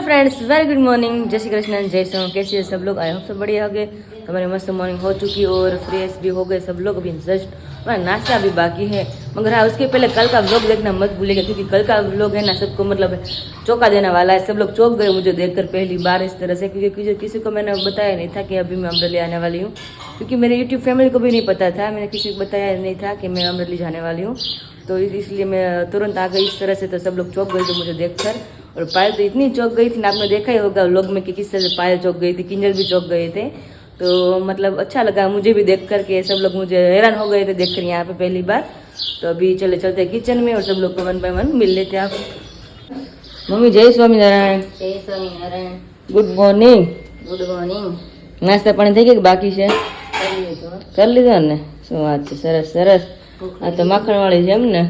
Friends, very good morning. जय श्री कृष्ण, जय श्री राम। कैसे हैं सब लोग? आई होप सब बढ़िया हो गए। हमारी मस्त मॉर्निंग हो चुकी और फ्रेश भी हो गए सब लोग। अभी जस्ट हमारा नाश्ता भी बाकी है, मगर हाँ उसके पहले कल का व्लॉग देखना मत भूलिएगा, क्योंकि कल का व्लॉग है ना सबको मतलब चौंका देने वाला है। सब लोग चौंक गए मुझे देखकर पहली बार इस तरह से, क्योंकि किसी को मैंने बताया नहीं था कि अभी मैं अमरेली आने वाली हूँ, क्योंकि मेरे यूट्यूब फैमिली को भी नहीं पता था, मैंने किसी को बताया नहीं था कि मैं अमरेली जाने वाली हूँ, तो इसलिए मैं तुरंत आ गई इस तरह से। तो सब लोग चौंक गए थे मुझे देखकर, और पायल तो इतनी चौंक गई थी ना, आपने देखा ही होगा व्लॉग में कि किस तरह से पायल चौंक गई थी, किंजल भी चौंक गए थे। तो मतलब अच्छा लगा मुझे भी देख कर के, सब लोग मुझे हैरान हो गए थे देख कर यहाँ पे पहली बार। तो अभी चलते किचन में और सब लोग को वन बाय वन मिल लेते आप। मम्मी जय स्वामीनारायण। जय Swaminarayan. Good morning. Good morning. નાસ્તા પાણી થઈ ગયા કે બાકી છે? કરી લીધો. કરી લીધો ને? શું વાત છે, સરસ સરસ. આ તો માખણ વાળી છે એમ ને?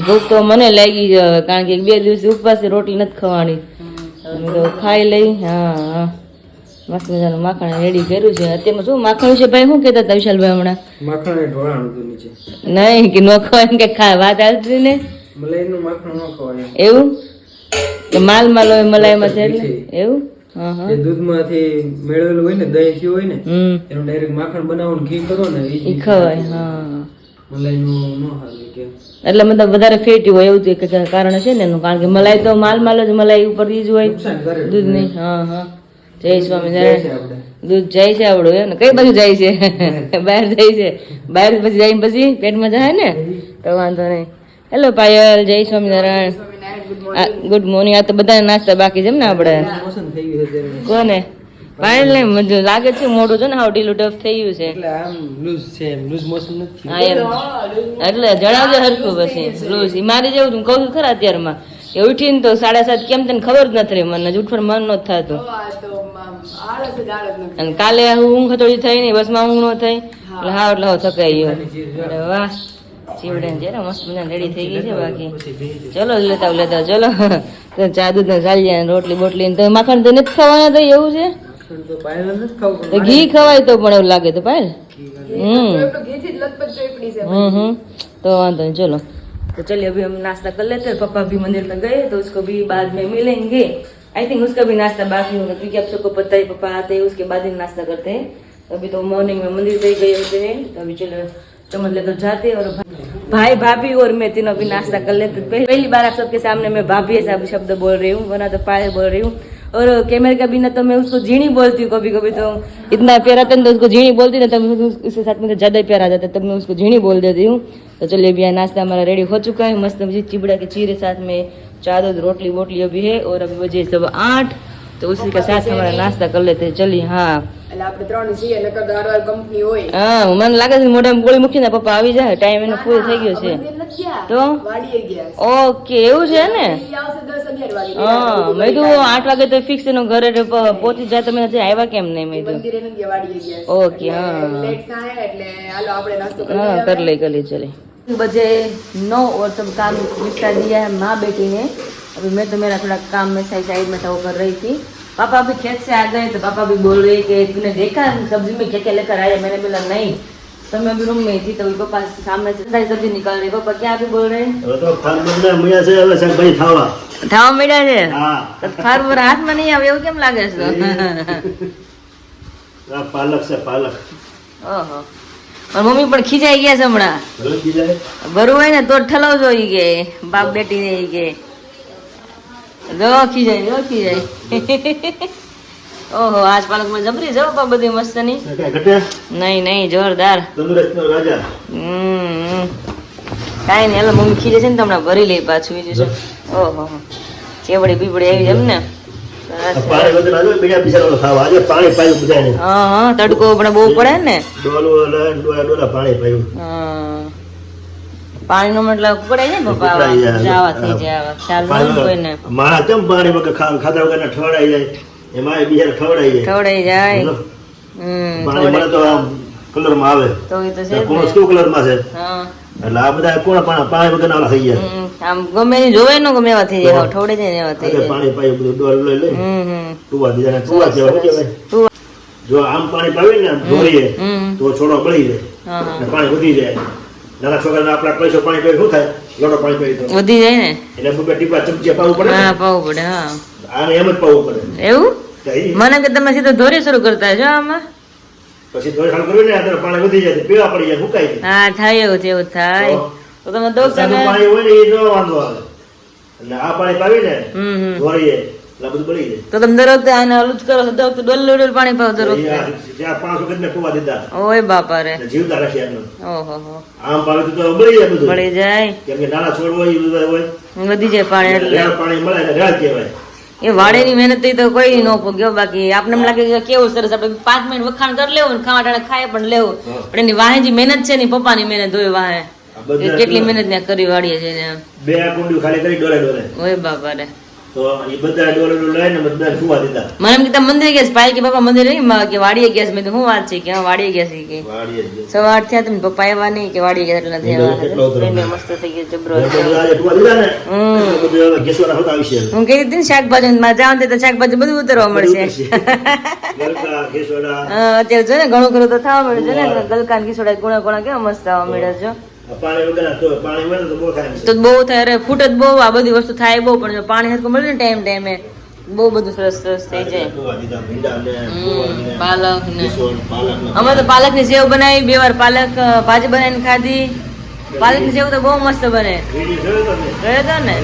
ભૂખ તો મને લાગી છે હવે, કારણ કે 2 દિવસ ઉપવાસ રોટલી નથી ખાવાની, તો ખાઈ લઈ. હા હા, મસ્ત મજાનું માખણ રેડી કર્યું છે. અત્યારમાં શું માખણ છે ભાઈ? શું કહેતા હતા વિશાલભાઈ હમણાં? માખણ ઢોળાણું હતું નીચે. નહીં કે ન ખવાય એમ કે વાત આવતી ને, મલાઈનું માખણ ન ખવાય એવું કે માલ હોય મલાઈમાં છે એટલે એવું. જે દૂધમાંથી મેળવેલું હોય ને, દહીં થી હોય ને, એનું ડાયરેક્ટ માખણ બનાવો ને ઘી કરો ને એ ખવાય. હા, મલાઈનું ન હાલે કે એટલે મતલબ વધારે ફેટી હોય એવું કે કારણ છે ને એનું, કારણ કે મલાઈ તો માલ જ મલાઈ ઉપર જ હોય, દૂધ નહીં. હા હા, જય સ્વામિનારાયણ. દૂધ જાય છે આવડું એમ ને? કઈ બાજુ જાય છે? બહાર જાય છે. બહાર પછી જાય પછી પેટમાં જાય ને, તો વાંધો નહીં. હેલો પાયલ, જય સ્વામિનારાયણ. Good morning. આ તો બધા નાસ્તા બાકી છે એમ ને આપણે? કોને? પાયલ ને મને લાગે છે મોઢું છે ને હાવ ઢીલું ટફ થઈ ગયું છે, એટલે આમ લૂઝ છે, લૂઝ મોશન નથી. હા એમ, એટલે જણાવજો હરખું પછી લૂઝ. મારી જેવું તું કહું છું ખરા અત્યારમાં એ ઉઠીને તો 7:30 કેમ તને ખબર જ નથી રહી, મને ઉઠવાનું મન નહોતું થતું. અને કાલે ઊંઘ ખતોડી થઈ નહીં, બસમાં ઊંઘ ન થઈ, એટલે હાવ એટલે હાવ થકાઈ ગયો. વાહ, ચીવડે છે ને મસ્ત મજા રેડી થઈ ગઈ છે. બાકી ચલો લેતા ચલો તો ચા દૂધ ને ચાલી રોટલી બોટલી. તો માખણ તો નથી ખાવાના? તો એવું છે તો ઘી ખવાય તો પણ એવું લાગે તો પાયલ. तो वांधो नहीं, चलो तो चलिए अभी हम नाश्ता कर लेते हैं। पापा भी मंदिर तक गए तो उसको भी बाद में मिलेंगे। आई थिंक उसका भी नाश्ता बाकी होगा, क्योंकि आप सबको पता है पापा आते हैं उसके बाद ही नाश्ता करते हैं। तो अभी तो मॉर्निंग में मंदिर से ही गए होते हैं, तो अभी चलो चम्मच लेकर जाते हैं। और भाई भाभी और मैं तीनों अभी नाश्ता कर लेते। पहली बार आप सबके सामने मैं भाभी ऐसा शब्द बोल रही हूँ, वरना तो पायल बोल रही हूँ। और कैमरे का बिना तो मैं उसको झीणी बोलती हूँ कभी कभी, तो इतना प्यार आता है तो उसको झीणी बोलती ना, तब उसके साथ मुझे ज़्यादा प्यार आ जाता है, तब मैं उसको झीणी बोल देती हूँ। तो चलिए अभी नाश्ता हमारा रेडी हो चुका है, मस्त मुझे चिबड़ा के चीरे साथ में चाय दूध रोटली वोटली अभी है। और अभी बजे 8:15, तो उसी के साथ हमारा नाश्ता कर लेते हैं। चलिए हाँ हाँ, મને લાગે છે મોઢામાં ગોળી મૂકીને પપ્પા આવી જાય, ટાઈમ એનો ફૂલ થઈ ગયો છે. તો ઓકે એવું છે ને? હા, મેં તો 8 વાગે તો ફિક્સ એનો ઘરે પહોંચી જાય, તમે હજી આવ્યા કેમ નહીં? મેં તો ઓકે હા हाँ कर ले चले। बजे 9 और सब काम निपटा दिया है माँ बेटी ने। अभी मैं तो मेरा थोड़ा काम में साइड में था वो कर रही थी। पापा अभी खेत से आ गए तो पापा भी बोल रहे कि तूने देखा सब्जी में क्या क्या लेकर आया? मैंने बोला नहीं, तो मैं अभी रूम में थी, तो पापा सामने से सारी सब्जी निकाल रहे। पापा क्या अभी बोल रहे हैं? थावा मीडा છે તો ફાર પર હાથમાં નહીં આવે એવું કેમ લાગે છે? પાલક છે પાલક. ઓહો, પણ મમ્મી પણ ખીજાઈ ગયા છે હમણાં. ભરવું હોય ને તો ઠલાવજો ઈ કે બાપ બેટી ને ઈ કે જો ખીજાય. ઓહો, આજ પાલક માં જબરી જો બાપ બધી મસ્ત ની. નહીં જોરદાર. તંદુરસ્ત નો રાજા. કાઈ નહીં, એટલે મમ્મી ખીજે છે ને તો હમણાં ભરી લઈ પાછું બીજું છે. ઓહો, ચેવડી બીબડી આવી એમ ને? હા, તડકો પણ બહુ પડે ને, પાણી નો મતલબ પકડાય જાય પપ્પા, જાવા થઈ જાય ખ્યાલ હોય કોઈને. મારા કેમ પાણી વગર ખાધા વગર ઠવડાઈ જાય, એમાં બિચારા ઠવડાઈ જાય. પાણી મળે તો કલર માં આવે, તો એ તો છે કેવું કલર માં છે. એટલે આ બધા કોણ પાણી વગર ના થઈ જાય, આમ ગમે ની જોવે નો ગમે એવા થઈ જાય, ઠવડે જાય એવા થઈ જાય. પાણી પાઈ બધું ડોલ લઈ ટુવા દીધા. ટુવા કહેવાય. જો આમ પાણી પાવીએ ને ઢોળીએ તો છોડો બળી જાય, પાણી વધી જાય. નાના છોકરાને આપણા પૈસો પાણી પી શું થાય? લોટો પાણી પી તો વધી જાય ને, એટલે બે ટીપા ચમચી પાવું પડે. હા પાવું પડે. હા, આને એમ જ પાવું પડે એવું કઈ મને કે તમે સીધો ધોરી શરૂ કરતા છો આમાં પછી થોડી ખાલી કરવી ને આ પાણી વધી જાય તો પીવા પડી જાય સુકાઈ જાય હા થાય એવું થાય તો તમે દો સાદું પાણી હોય ને એ ન વાંધો આવે એટલે આ પાણી પાવીને ધોરીએ એટલે બધું બળી જાય તો તમે દર વખતે આને હલું જ કરો છો દર વખતે ડોલ પાણી પાવ દર વખતે 4-5 વખત મેં કુવા દીધા ઓય બાપા રે એટલે જીવતા રાખ્યા એમને ઓહો હો આમ પાવે તો બળી જાય બધું પડી જાય કેમ કે નાના છોડ હોય એ બધા હોય વધી જાય પાણી એટલે રેડ પાણી મળે એટલે રેડ કહેવાય એ વાડેની મહેનત તો કોઈ ન પગ્યો બાકી આપને એમ લાગે કે કેવું સરસ આપણે 5 મિનિટ વખાણ કરી લેવું ને ખાવા ટાણે ખાય પણ લેવું પણ એની વાહે જે મહેનત છે ને પપ્પાની મહેનત હોય વાહે કેટલી મહેનત ત્યાં કરી વાડીએ છે ને 2 કુંડી ખાલી કરી ડોલે ઓય બાપા રે તો એ બધા ડોલે લઈને બધા કુવા દીધા મને એમ કે તમે મંદિરે ગયા ભાઈ કે પપ્પા મંદિરે નહીં કે વાડીએ ગયા છે મેં શું વાત છે કે હા વાડીએ ગયા છે કે વાડીએ જ સવાર થયા તમે પપ્પા આવ્યા નહીં કે વાડીએ ગયા એટલે નથી આવ્યા મસ્ત થઈ ગયો જબરો આજે કુવા દીધા ને બધું કેસવાના હતા આવશે હું કહી દીધી ને શાકભાજી માં જાવ તો શાકભાજી બધું ઉતરવા મળશે ગલકા કેસવાના અત્યારે જો ને ઘણું ખરું તો થવા મળે છે ને ગલકા ને કિસોડા ગુણા કેવા મસ્ત આવવા મળે છે પાણી વગર તો પાણી મળે તો બહુ થાય તો બહુ થાય અરે ફૂટ જ બહુ આ બધી વસ્તુ થાય બહુ પણ જો પાણી હરખું મળે ને ટાઈમે બહુ બધું સરસ થઈ જાય કુવા દીધા ભીંડા ને પાલક ને પાલક ને અમે તો પાલક ની સેવ બનાવી 2 વાર પાલક ભાજી બનાવીને ખાધી પાલક ની સેવ તો બહુ મસ્ત બને રીડી જોયો તમે ગયો તો ને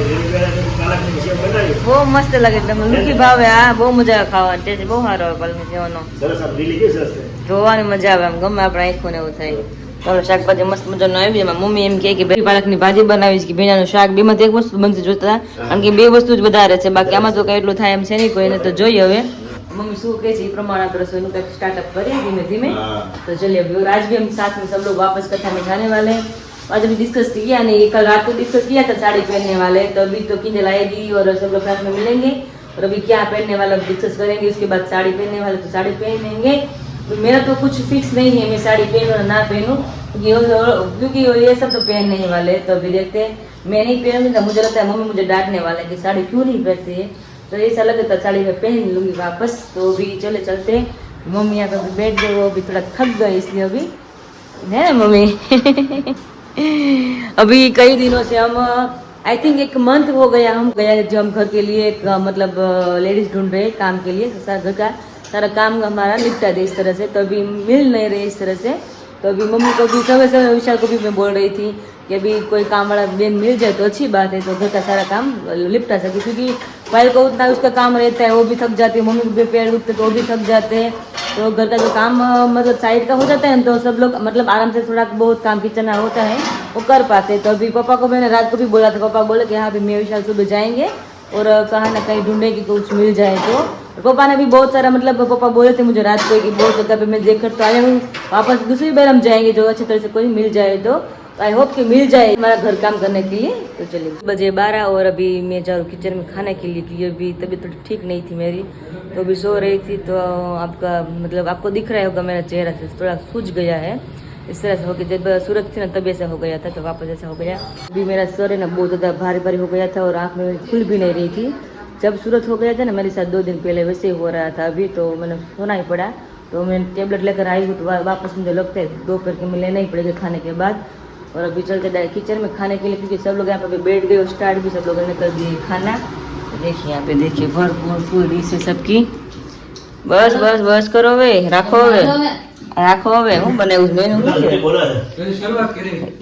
પાલક ની સેવ બનાવી બહુ મસ્ત લાગે તમને લુકી ભાવે હા બહુ મજા આવે ખાવાની ટેસ્ટ બહુ સારો આવે પાલક ની સેવનો સરસ આમ લીલી કે સરસ થાય જોવાની મજા આવે આમ ગમે આપણે આંખો ને એવું થાય ચાલો શાકભાજી મસ્ત મજાનું આવી એમાં મમ્મી એમ કહે કે બે પાલકની ભાજી બનાવીશ કે ભીંડાનું શાક બેમાંથી એક વસ્તુ બનશે જોતા કારણ કે 2 વસ્તુ જ વધારે છે બાકી આમાં તો કઈ એટલું થાય એમ છે નહીં કોઈને તો જોઈએ હવે मम्मी શું કહે છે એ પ્રમાણે આપણે રસોઈનું કંઈક स्टार्टअप करें धीमे धीमे तो चलिए अभी और आज भी हम साथ में सब लोग वापस कथा में जाने वाले हैं आज अभी डिस्कस किया नहीं कल रात को डिस्कस किया था साड़ी पहनने वाले तो अभी तो किंजल आएगी और सब लोग साथ में मिलेंगे और अभी क्या पहनने वाला डिस्कस करेंगे उसके बाद साड़ी पहनने वाले तो साड़ी पहनेंगे तो मेरा तो कुछ फिक्स नहीं है मैं साड़ी पहनूं या ना पहनूं क्योंकि ये सब तो पहनने ही वाले तो अभी देखते हैं मैं नहीं पहनूंगी तो मुझे लगता है मम्मी मुझे डांटने वाले कि साड़ी क्यों नहीं पहनती है तो ऐसा लगे तो साड़ी मैं पहन लूंगी वापस तो अभी चले चलते मम्मी यहाँ पे बैठ गए वो अभी थोड़ा थक गए इसलिए अभी है ना मम्मी अभी कई दिनों से हम आई थिंक 1 मंथ हो गया हम गया जो हम घर के लिए एक मतलब लेडीज ढूंढ रहे काम के लिए घर का सारा काम हमारा निपटा दे इस तरह से तो अभी मिल नहीं रहे इस तरह से तो अभी मम्मी को भी समय समय विशाल को भी मैं बोल रही थी कि अभी कोई काम वाला बेन मिल जाए तो अच्छी बात है तो घर का सारा काम निपटा सके क्योंकि फाइल को उतना उसका काम रहता है वो भी थक जाती है मम्मी को भी पैर उठते तो वो भी थक जाते हैं तो घर का जो काम मतलब साइड का हो जाता है तो सब लोग मतलब आराम से थोड़ा बहुत काम किचन होता है वो कर पाते तो अभी पापा को मैंने रात को भी बोला था पापा बोले कि हाँ अभी मैं विशाल सुबह जाएंगे और कहाँ ना कहीं ढूंढे कि कुछ मिल जाए तो पापा ने भी बहुत सारा मतलब पापा बोले थे मुझे रात को कि बहुत जगह पे मैं देख कर तो आया हूँ वापस दूसरी बार हम जाएंगे जो अच्छी तरह से कोई मिल जाए तो आई होप कि मिल जाए हमारा घर काम करने के लिए तो चलिए बजे 12 और अभी मैं जा रहा हूँ किचन में खाने के लिए क्योंकि अभी तबीयत थोड़ी ठीक नहीं थी मेरी तो अभी सो रही थी तो आपका मतलब आपको दिख रहा होगा मेरा चेहरा से थोड़ा सूझ गया है इस तरह से हो गया जब सूरत थी ना तब ऐसा हो गया था तो वापस ऐसा हो गया अभी मेरा सर है ना बहुत ज़्यादा भारी भारी हो गया था और आँख में खुल भी नहीं रही थी जब सूरत हो गया था ना मेरे साथ 2 दिन पहले वैसे ही हो रहा था अभी तो मैंने सोना ही पड़ा तो मैं टेबलेट लेकर आई हूँ तो वापस मुझे लगता है दोपहर के में लेना ही पड़ेगा खाने के बाद और अभी चलते किचन में खाने के लिए क्योंकि सब लोग यहाँ पे बैठ गए और स्टार्ट भी सब लोगों ने कर दिए खाना तो देखिए यहाँ पे देखिए भरपूर फूल डिश है सबकी बस बस बस करो वे राखो वे રાખો હવે હું બનાવ્યું મેનુ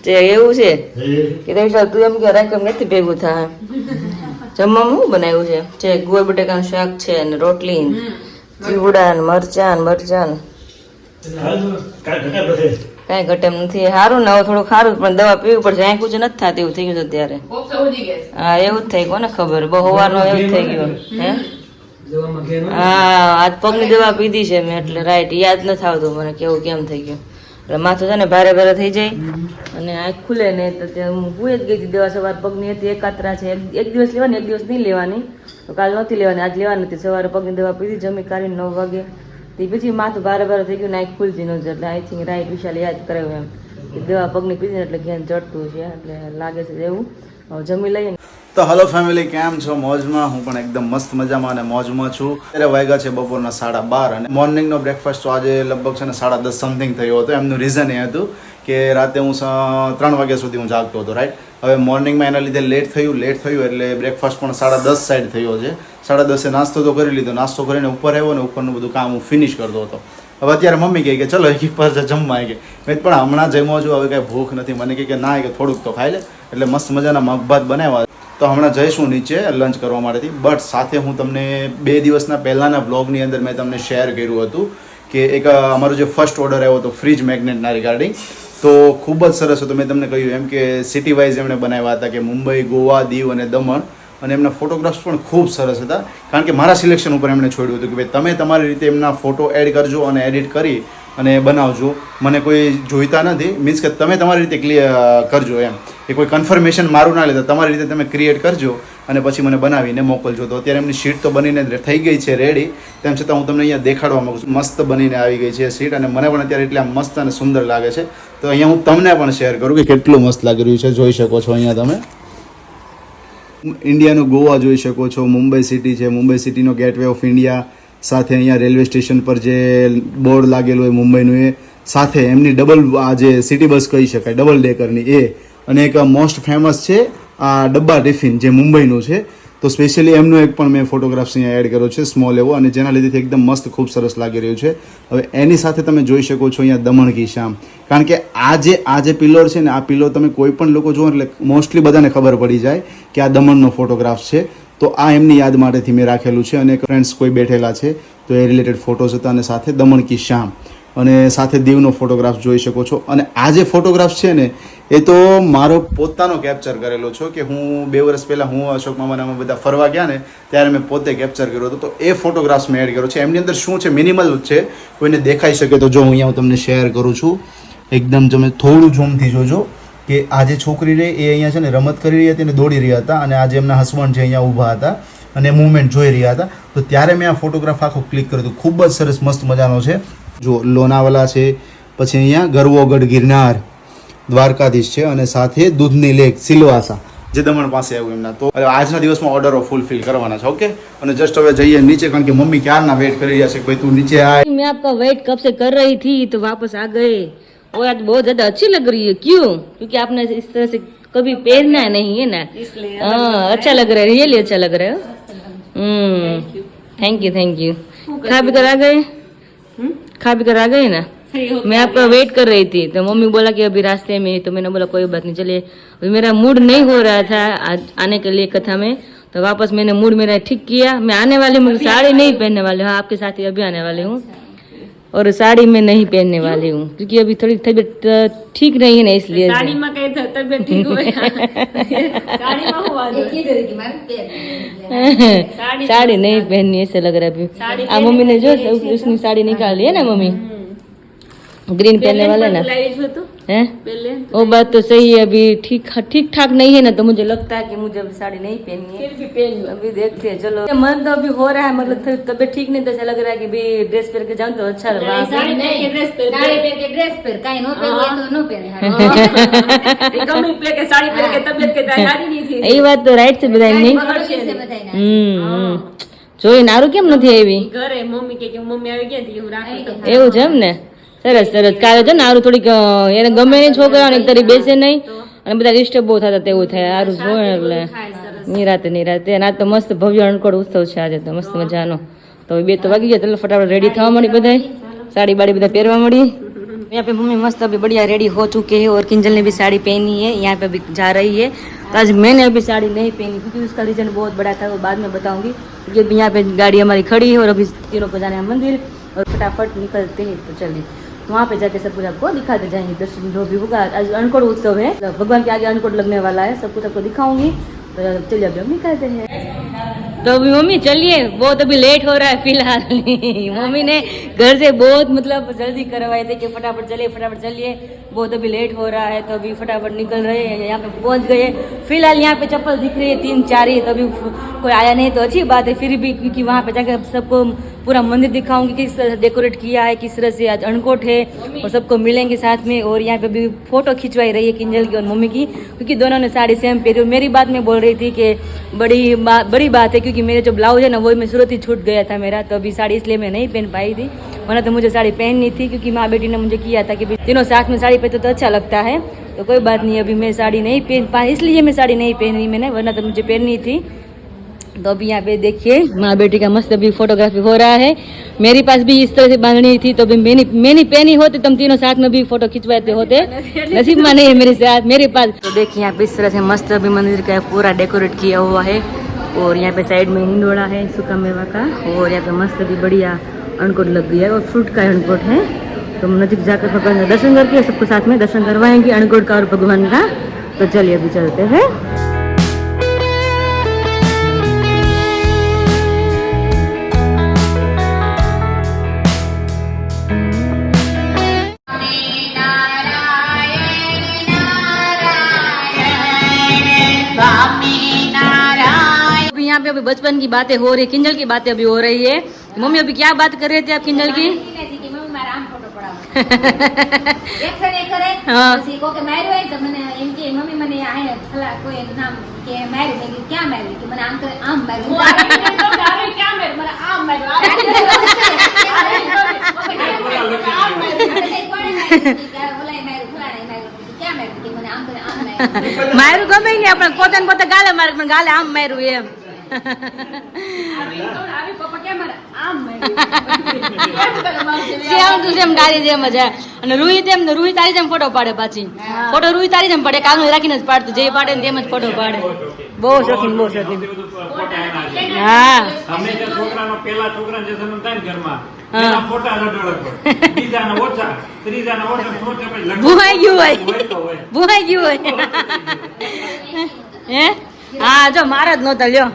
તે એવું છે કે વિશાલ તું એમ કે રાખ નથી ભેગું થાય જમવામાં શું બનાવ્યું છે ગુવાર બટાકાનું શાક છે અને રોટલી ચીવડા ને મરચાં કઈ ઘટેમ નથી સારું ને હવે થોડું ખારું પણ દવા પીવી પડશે આંખું જ નથી થતી એવું થઈ ગયું અત્યારે હા એવું જ થઈ ગયું ને ખબર બહુ સવારનો એવું જ થઈ ગયું હે હા આજ પગની દવા પીધી છે મેં એટલે રાઈટ યાદ નથી આવતું મને કેવું કેમ થઈ ગયું એટલે માથું છે ને ભારે ભારે થઈ જાય અને આંખ ખુલે ને તો હું ભૂઈ જ ગઈ હતી દવા સવાર પગની હતી એકાત્રા છે એક દિવસ લેવાની એક દિવસ નહીં લેવાની તો કાલ નહોતી લેવાની આજ લેવાની હતી સવારે પગની દવા પીધી જમી કાઢીને 9 વાગે તે પછી માથું ભારે ભારે થઈ ગયું ને આંખ ખુલતી નહોતી એટલે આઈ થિંક રાઈટ વિશાલ યાદ કરાવ્યું એમ કે દવા પગની પીધી એટલે ઘેન ચડતું છે એટલે લાગે છે એવું જમી લઈએ તો હલો ફેમિલી કેમ છો મોજમાં હું પણ એકદમ મસ્ત મજામાં અને મોજમાં છું અત્યારે વાગ્યા છે બપોરના 12:30 અને મોર્નિંગનો બ્રેકફાસ્ટ તો આજે લગભગ છે ને 10:30 સમથિંગ થયો હતો એમનું રીઝન એ હતું કે રાતે હું 3 વાગ્યા સુધી હું જાગતો હતો રાઈટ હવે મોર્નિંગમાં એના લીધે લેટ થયું એટલે બ્રેકફાસ્ટ પણ 10:30 સાઈડ થયો છે. 10:30 નાસ્તો તો કરી લીધો, નાસ્તો કરીને ઉપર આવ્યો ને ઉપરનું બધું કામ હું ફિનિશ કરતો હતો. હવે અત્યારે મમ્મી કહે કે ચલો એક પાછા જમવા આવી ગઈ. મેં પણ હમણાં જમ્યો છું, હવે કાંઈ ભૂખ નથી. મને કહે કે ના કે થોડુંક તો ખાઈ લે. એટલે મસ્ત મજાના મગભાત બનાવ્યા. તો હમણાં જઈશું નીચે લંચ કરવા માટેથી. બટ સાથે હું તમને 2 દિવસના પહેલાંના બ્લોગની અંદર મેં તમને શેર કર્યું હતું કે એક અમારો જે ફર્સ્ટ ઓર્ડર આવ્યો હતો ફ્રીજ મેગ્નેટના રિગાર્ડિંગ, તો ખૂબ જ સરસ હતો. મેં તમને કહ્યું એમ કે સિટી વાઇઝ એમણે બનાવ્યા હતા કે મુંબઈ, ગોવા, દીવ અને દમણ, અને એમના ફોટોગ્રાફ્સ પણ ખૂબ સરસ હતા. કારણ કે મારા સિલેક્શન ઉપર એમણે છોડ્યું હતું કે ભાઈ તમે તમારી રીતે એમના ફોટો એડ કરજો અને એડિટ કરી અને બનાવજો. મને કોઈ જોઈતા નથી, મીન્સ કે તમે તમારી રીતે કરજો એમ, એ કોઈ કન્ફર્મેશન મારું ના લેતા, તમારી રીતે તમે ક્રિએટ કરજો અને પછી મને બનાવીને મોકલજો. તો અત્યારે એમની શીટ તો બનીને થઈ ગઈ છે રેડી, તેમ છતાં હું તમને અહીંયા દેખાડવા માગું છું. મસ્ત બનીને આવી ગઈ છે શીટ, અને મને પણ અત્યારે એટલે મસ્ત અને સુંદર લાગે છે. તો અહીંયા હું તમને પણ શેર કરું કે કેટલું મસ્ત લાગી રહ્યું છે. જોઈ શકો છો અહીંયા તમે ઇન્ડિયાનું ગોવા જોઈ શકો છો, મુંબઈ સિટી છે, મુંબઈ સિટીનો ગેટવે ઓફ ઇન્ડિયા, સાથે અહીંયા રેલવે સ્ટેશન પર જે બોર્ડ લાગેલું હોય મુંબઈનું એ, સાથે એમની ડબલ આ જે સિટી બસ કહી શકાય ડબલ ડેકરની એ, અને એક મોસ્ટ ફેમસ છે આ ડબ્બા ટિફિન જે મુંબઈનું છે. તો સ્પેશિયલી એમનો એક પણ મેં ફોટોગ્રાફ્સ અહીંયા એડ કર્યો છે સ્મોલ એવો, અને જેના લીધે એકદમ મસ્ત ખૂબ સરસ લાગી રહ્યું છે. હવે એની સાથે તમે જોઈ શકો છો અહીંયા દમણ કી શામ, કારણ કે આ જે પિલર છે ને, આ પિલર તમે કોઈ પણ લોકો જુઓ એટલે મોસ્ટલી બધાને ખબર પડી જાય કે આ દમણનો ફોટોગ્રાફ છે. તો આ એમની યાદ માટેથી મેં રાખેલું છે, અને ફ્રેન્ડ્સ કોઈ બેઠેલા છે તો એ રિલેટેડ ફોટોસ હતા, અને સાથે દમણ કી શામ અને સાથે દીવનો ફોટોગ્રાફ જોઈ શકો છો. અને આ જે ફોટોગ્રાફ છે ને એ તો મારો પોતાનો કેપ્ચર કરેલો છો કે હું 2 વર્ષ પહેલાં હું અશોક મામાના બધા ફરવા ગયા ને ત્યારે મેં પોતે કેપ્ચર કર્યો હતો. તો એ ફોટોગ્રાફ્સ મેં એડ કર્યો છે. એમની અંદર શું છે, મિનિમલ છે, કોઈને દેખાઈ શકે તો જો હું અહીંયા તમને શેર કરું છું. એકદમ તમે થોડું ઝૂમથી જોજો કે આ જે છોકરી રહી એ અહીંયા છે ને રમત કરી રહી હતી અને દોડી રહ્યા હતા, અને આજે એમના હસબન્ડ છે અહીંયા ઊભા હતા અને મૂવમેન્ટ જોઈ રહ્યા હતા. તો ત્યારે મેં આ ફોટોગ્રાફ આખો ક્લિક કર્યો હતો. ખૂબ જ સરસ મસ્ત મજાનો છે. જો લોનાવાલા છે, પછી અહીંયા ગરવોગઢ ગિરનાર, દ્વારકાધીશ છે, અને સાથે દૂધની લેક સિલવાસા જે દમણ પાસે આવ્યું એમના. તો આજના દિવસમાં ઓર્ડરો ફૂલફિલ કરવાના છે. ઓકે, અને જસ્ટ હવે જઈએ નીચે, કારણ કે મમ્મી ક્યારના વેટ કરી રહ્યા છે. ભાઈ તું નીચે આય. मैं आपका वेट कब से कर रही थी, तो वापस आ गए. वो आज बहुत ज्यादा अच्छी लग रही है. क्यों? क्योंकि आपने इस तरह से कभी पहनना नहीं है ना, इसलिए अच्छा लग रहा है, रियली अच्छा लग रहा है. Thank you. खा पी कर आ गए? खा पी कर आ गए ना? मैं आपका वेट कर रही थी, तो मम्मी बोला कि अभी रास्ते में, तो मैंने बोला कोई बात नहीं, चलिए. अभी मेरा मूड नहीं हो रहा था आज आने के लिए कथा में, तो वापस मैंने मूड मेरा ठीक किया. मैं आने वाली हूँ, साड़ी नहीं पहनने वाली हूँ, आपके साथ ही अभी आने वाली हूँ, और साड़ी में नहीं पहनने वाली हूँ क्योंकि अभी थोड़ी तबीयत ठीक नहीं है ना, इसलिए. साड़ी में कहीं तबियत ठीक हुए साड़ी में हुआ साड़ी नहीं पहननी ऐसे लग रहा है अभी. आ मम्मी ने जो उसने साड़ी निकाली है ना मम्मी, ग्रीन पहनने वाला ना है, वो बात तो सही है. अभी ठीक ठाक नहीं है ना, तो मुझे लगता है कि मुझे अभी साड़ी नहीं पहननी है. फिर भी पहन अभी देखते हैं. चलो, मन तो अभी हो रहा है, मतलब थोड़ी तबीयत ठीक नहीं, तो ऐसा लग रहा है कि भाई ड्रेस पहन के जाऊं तो अच्छा लगा. साड़ी पहन के ड्रेस पहन काई नो पहन तो नो पहन गमी पे के साड़ी पहन के तबियत के तैयारी नहीं थी. એ વાત તો રાઈટ છે બધા નહીં. જોઈ નારું કેમ નથી આવી ઘરે? મમ્મી કે મમ્મી આવી ગયા હતી, હું રાખી એવું છે એમ ને. સરસ સરસ. કાલે છે ને આરું થોડીક એને ગમે નહીં છોકરાઓને, એક તારી બેસે નહીં, અને બધા ડિસ્ટર્બ બહુ થતા તેવું થાય. આરું જોયે એટલે નિરાતે. અને આ તો મસ્ત ભવ્ય અણકોડ ઉત્સવ છે આજે, તો મસ્ત મજાનો. તો 2 તો વાગી ગયા, ચાલો ફટાફટ રેડી થવા મળી, બધા साड़ी बाड़ी બધા પહેરવા મળી. यहाँ पे मम्मी मस्त अभी बढ़िया रेडी हो चुके हैं, और किंजल ने भी साड़ी पहनी है, यहाँ पे अभी जा रही है. तो आज मैंने अभी साड़ी नहीं पहनी क्योंकि उसका रीजन बहुत बड़ा था, वो बाद में बताऊंगी. क्योंकि अभी यहाँ पे गाड़ी हमारी खड़ी है और अभी तीनों को जाना है मंदिर, और फटाफट निकलते हैं. तो चलिए वहाँ पे जाके सब कुछ आपको दिखाते जाएंगे. दर्शन जो भी होगा, आज अन्नकूट उत्सव है, भगवान के आगे अन्नकूट लगने वाला है, सब कुछ आपको दिखाऊंगी. तो चलिए अभी हम निकलते हैं. तो अभी मम्मी चलिए, बहुत अभी लेट हो रहा है फिलहाल. मम्मी ने घर से बहुत मतलब जल्दी करवाए थे कि फटाफट चलिए, बहुत अभी लेट हो रहा है, तो अभी फटाफट निकल रहे हैं. यहाँ पे पहुँच गए. फिलहाल यहाँ पे चप्पल दिख रही है 3-4 ही, तो अभी कोई आया नहीं तो अच्छी बात है. फिर भी क्योंकि वहाँ पे जाकर सबको पूरा मंदिर दिखाऊंगी, किस तरह से डेकोरेट किया है, किस तरह से आज अन्नकूट है, और सबको मिलेंगे साथ में. और यहाँ पे भी फोटो खिंचवाई रही है किंजल की और मम्मी की, क्योंकि दोनों ने साड़ी सेम पहनी. और मेरी बात में बोल रही थी कि बड़ी बात है, क्योंकि मेरे जो ब्लाउज है ना वो मैं सूरत ही छूट गया था मेरा, तो अभी साड़ी इसलिए मैं नहीं पहन पाई थी, वरना तो मुझे साड़ी पहननी थी. क्योंकि माँ बेटी ने मुझे किया था कि तीनों साथ में साड़ी पहनते तो अच्छा लगता है. तो कोई बात नहीं, अभी मैं साड़ी नहीं पहन, इसलिए मैं साड़ी नहीं पहन रही मैंने, वरना तो मुझे पहननी थी। तो अभी यहाँ पे देखिए माँ बेटी का मस्त अभी फोटोग्राफी हो रहा है। मेरे पास भी इस तरह से बांधनी थी, तो भी मैंने पहनी होती, तुम तीनों साथ में भी फोटो खिंचवाते होते, नसीब में नहीं है मेरे साथ, मेरे पास। तो देखिए यहाँ पे इस तरह से मस्त अभी मंदिर का पूरा डेकोरेट किया हुआ है, और यहाँ पे साइड में हिंडोड़ा है सूखा मेवा का, और यहाँ पे मस्त अभी बढ़िया अन्नकूट लग गया है, और फ्रूट का अन्नकूट है। तो हम नजीक जाकर भगवान का दर्शन करके सबको साथ में दर्शन करवाएंगे अन्नकूट का और भगवान का। तो चलिए अभी चलते हैं। यहाँ पे अभी बचपन की बातें हो रही, किंजल की बातें अभी हो रही है। मम्मी अभी क्या बात कर रहे थे आप किंजल की? हाँ। મારું ગમે ને આપણે પોતાને પોતે ગાલે મારે પણ ગાલે આમ માર્યું એમ સેમ ટુ સેમ તારી જેમ જ અને રૂહી તેમ ને રૂહી તારી જેમ ફોટો પાડે પાછી ફોટો રૂહી તારી જેમ પડે કાનું રાખીને જ પાડતું જે પાડે ને તેમ જ ફોટો પાડે બહુ શોખીન હા અમે જે છોકરાનો પેલા છોકરા જે જન્મ થાય ને ઘરમાં એના ફોટા લડોળક બીજાના ઓછા ત્રીજાના ઓછા છોટા પછી લડોળક ભૂહાઈ ગયું હોય ભૂહાઈ ગયું હોય હે હા જો મારા જ નહોતા લ્યો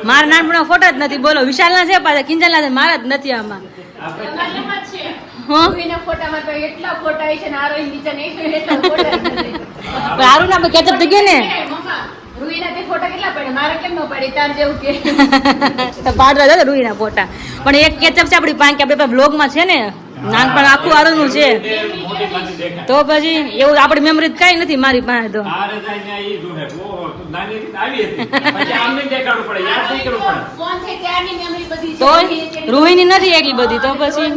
મારા નાનપણનો ફોટો જ નથી બોલો વિશાલ ના છે પાછા કિંજલ ના છે મારા જ નથી આમાં હારું ના કેચઅપ થઈ ગયું ને પાડવા દો રૂહીના ફોટા પણ એક કેચઅપ છે આપડી પાંચ આપડે બ્લોગ માં છે ને નાનપણ આખું આરું નું છે તો પછી એવું આપડી મેમરી કઈ નથી મારી પાસે તો તો રૂહીની નથી એટલી બધી તો પછી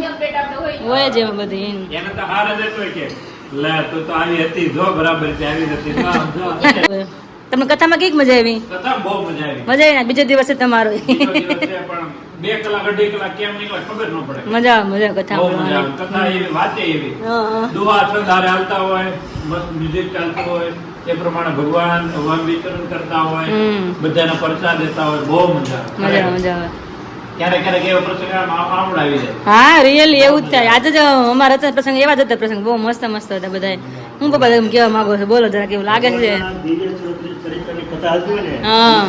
હોય જ એમાં બધી તમને કથામાં કઈક મજા આવી? મજા આવી ને બીજે દિવસે તમારો 2 કલાક 2.5 કલાક કેમ નીકળે ખબર ન પડે. મજા આવે કથા કથા એવી વાતે એવી દુઆ છંદારે હાલતા હોય મસ્ત મ્યુઝિક ચાલતું હોય એ પ્રમાણે ભગવાન વિતરણ કરતા હોય બધાને પરચા દેતા હોય બહુ મજા આવે. ક્યારેક ક્યારેક એવો પ્રસંગ આવડ આવી જાય. હા રિયલી એવું જ થાય. આજે જ અમારા હતા પ્રસંગ એવા જ હતા પ્રસંગ બહુ મસ્ત મસ્ત હતા બધા. હું પપ્પા તમે કેવા માંગો છો બોલો જરા કેવું લાગે છે? હા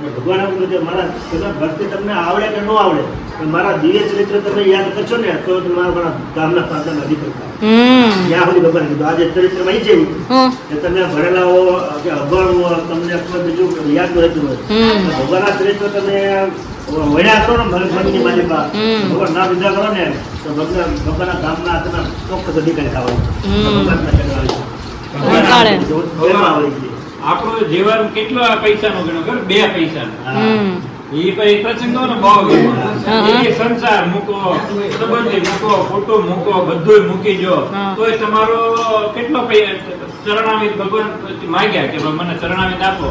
ભગવાન એવું કે મારા ભક્તિ તમને આવડે કે ન આવડે મારા દિવ્ય ચરિત્ર તમે યાદ કરશો ને તો તમારા ગામના પાદરના દીકરા જ્યાં સુધી ભગવાન કીધું આજે ચરિત્રમાં એ છે કે તમે ભણેલા હો કે અભણ હો તમને બીજું યાદ રહેતું હોય ભગવાનના ચરિત્ર તમે વણ્યા કરો ને મનની માલિકા ભગવાન ના વિદ્યા કરો ને તો ભગવાનના ગામના તમે ચોક્કસ અધિકારી થવાનું. આપણું જીવન કેટલા પૈસાનું ગણો ખબર? 2 પૈસાનું. એ પછી પ્રસંગો ને બહુ ગમે. સંસાર મૂકો, સંબંધી મૂકો, કુટુંબ મૂકો, બધું મૂકી જો તોય તમારો કેટલો ચરણાવીત ભગવાન માંગ્યા કે મને ચરણાવીત આપો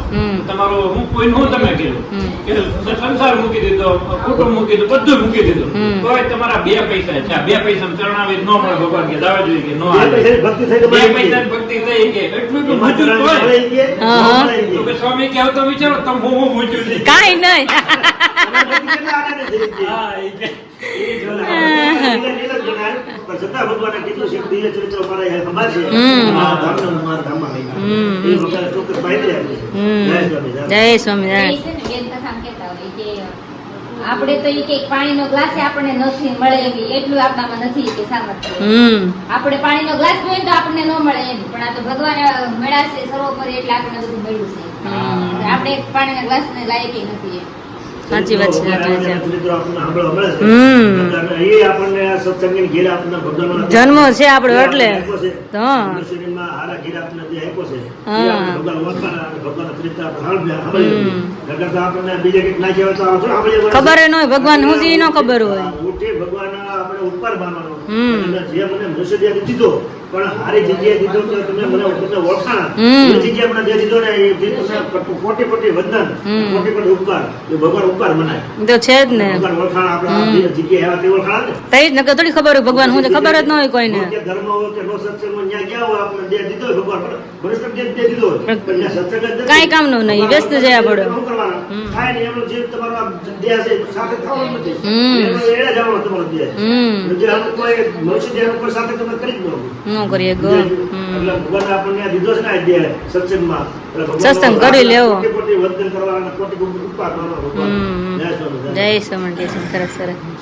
તમારો હું કોઈનું હું તમે કીધું કે સંસાર મૂકી દીધો, કુટુંબ મૂકી દીધું, બધું મૂકી દીધું તોય તમારા 2 પૈસા છે. 2 પૈસા ચરણાવીત ન મળે ભગવાન કે દાવા જોઈએ કે નો આવે. 2 પૈસા ભક્તિ થઈ ગઈ એટલું તો મજૂર હોય સ્વામી કે આવતો વિચારો તમે બહુ મૂક્યું છે કાઈ નહીં. જય સ્વામિનારાયણ. આપણે તો એ પાણીનો ગ્લાસ આપણને નથી મળે એટલું આપણામાં નથી કે સામર્થ્ય. આપણે પાણીનો ગ્લાસ જોઈએ તો આપણને ન મળે એમ પણ આ તો ભગવાન મળ્યા છે સર્વોપરી એટલે આપણને બધું મળ્યું છે. આપણે પાણીના ગ્લાસ ને લાયક નથી એમ. સાચી વાત છે. જન્મ છે આપડો એટલે ખબર ન હોય ભગવાન હું ન ખબર હોય. ભગવાન આપણે ઉપકાર માનવાનો જે મને મનુષ્ય દીધો પણ હારી જગ્યાએ દીધો તો તમે મને તમને ઓળખાણ એ જગ્યાએ મને જે દીધો ને એ જે તમને કોટી કોટી વંદન કોટી કોટી ઉપકાર એ ભગવાન ઉપકાર મનાય તો છે જ ને ભગવાન ઓળખાણ આપણા જગ્યાએ આવ્યા તે ઓળખાણ ને તઈ જ નકર થોડી ખબર હોય ભગવાન હું ખબર જ ન હોય કોઈને કે ધર્મ હોય કે નો સત્સંગમાં ન્યા ગયા હોય આપણે દે દીધો હોય ભગવાન મને તો દે દીધો હોય પણ ન્યા સત્સંગ જ કાંઈ કામનું નહીં વ્યસ્ત જયા પડે શું કરવાનું કાંઈ નહીં એમનો જે તમારો આ દે છે સાથે થવાનું નથી એડા જવાનો તમારો દે જે અમુક કોઈ મનુષ્ય દે અમુક કોઈ સાથે તમે કરી જ ન કરીએ ગો એટલે ભગવાન આપણને દીધો છે ને આ દે સત્સંગમાં સત્સંગ કરી લેવો કોટી કોટી વંદન કરવાના કોટી કોટી ઉપકાર કરવાના ભગવાન જય સ્વામી જય સ્વામી સરસ સરસ